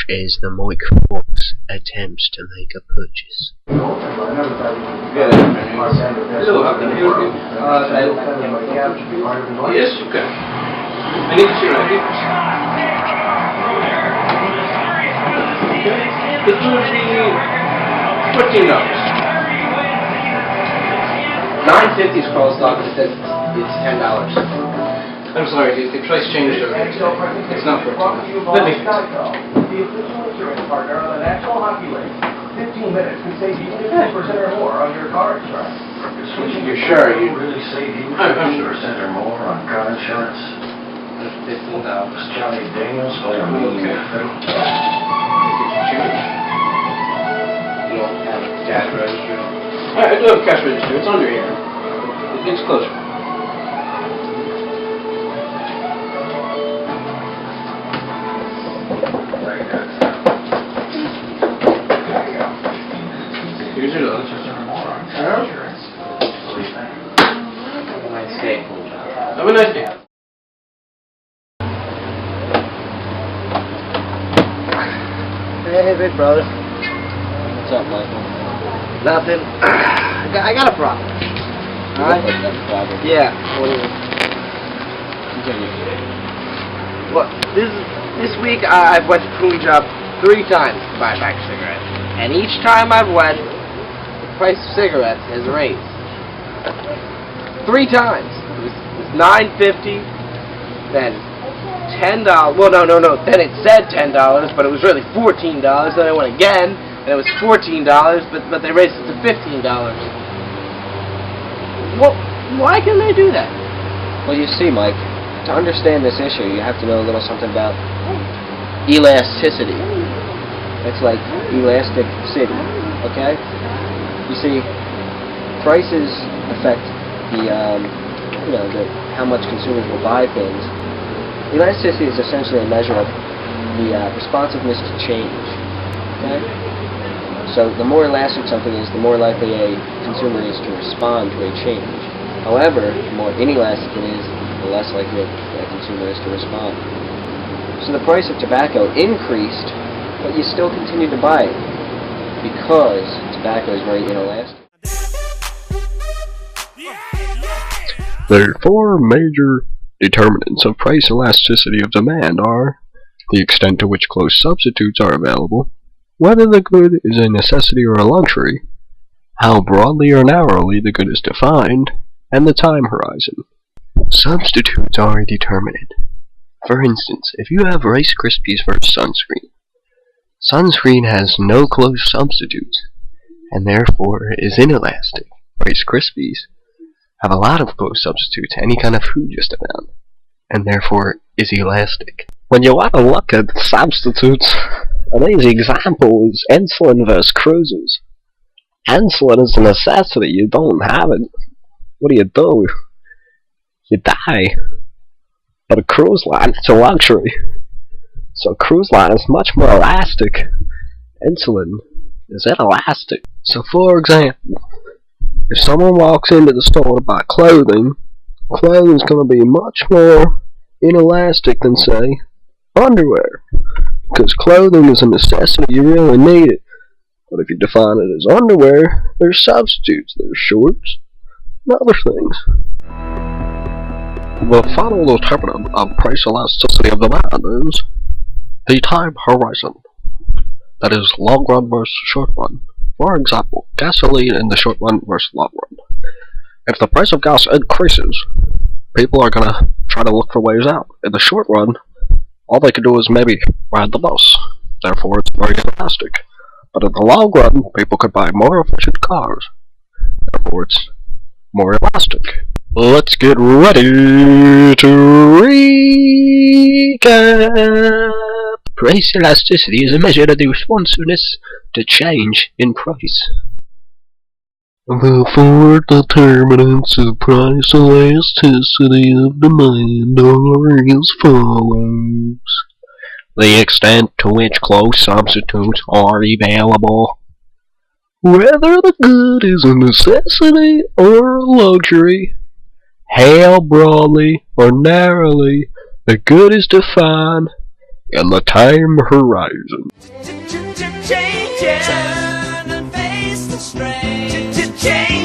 as the Mike Fox attempts to make a purchase. Yes, you can. I need to see your ID. Okay. This would be $14. $9.50 is crawl stock, it says it's $10. I'm sorry, the price changed already. It's not $14. Let me fix it. The official insurance partner on the National Hockey League. 15 minutes can save you 50% or more on your car insurance. You're sure? You really save you I'm sure. 50% or more on car insurance? $15. Johnny Daniels, Okay. You don't have cash register? I do have a cash register. It's under here. It's closer. Here's your dollars. Nice day. Have a nice day. Hey, big brother. What's up, Michael? Nothing. I got a problem. Alright? Yeah. What is it? Continue. Well, this week I've went to Cooley Drop 3 times to buy a pack of cigarettes. And each time I've went, the price of cigarettes has raised. 3 times. It was $9.50, then $10. Well, no. Then it said $10, but it was really $14. Then I went again, and it was $14, but they raised it to $15. Well, why can they do that? Well, you see, Mike, to understand this issue, you have to know a little something about elasticity. It's like elastic city, okay? You see, prices affect the, how much consumers will buy things. Elasticity is essentially a measure of the responsiveness to change, okay? So the more elastic something is, the more likely a consumer is to respond to a change. However, the more inelastic it is, the less likely a consumer is to respond. So the price of tobacco increased, but you still continue to buy it because tobacco is very inelastic. The 4 major determinants of price elasticity of demand are the extent to which close substitutes are available, whether the good is a necessity or a luxury, how broadly or narrowly the good is defined, and the time horizon. Substitutes are a determinant. For instance, if you have Rice Krispies versus sunscreen, sunscreen has no close substitutes, and therefore is inelastic. Rice Krispies have a lot of close substitutes, any kind of food just about, and therefore is elastic. When you want to look at substitutes, an easy example is insulin versus cruises. Insulin is a necessity. You don't have it, what do? You die. But a cruise line, it's a luxury. So a cruise line is much more elastic. Insulin is inelastic. So for example, if someone walks into the store to buy clothing, clothing's going to be much more inelastic than, say, underwear. Because clothing is a necessity, you really need it. But if you define it as underwear, there's substitutes. There's shorts and other things. The final determinant of price elasticity of demand is the time horizon. That is, long run versus short run. For example, gasoline in the short run versus long run. If the price of gas increases, people are going to try to look for ways out. In the short run, all they can do is maybe ride the bus. Therefore, it's very inelastic. But in the long run, people could buy more efficient cars. Therefore, it's more elastic. Let's get ready to recap. Price elasticity is a measure of the responsiveness to change in price. The 4 determinants of price elasticity of demand are as follows. The extent to which close substitutes are available, whether the good is a necessity or a luxury, how broadly or narrowly the good is defined, in the time horizon. Turn and face the strain. Change.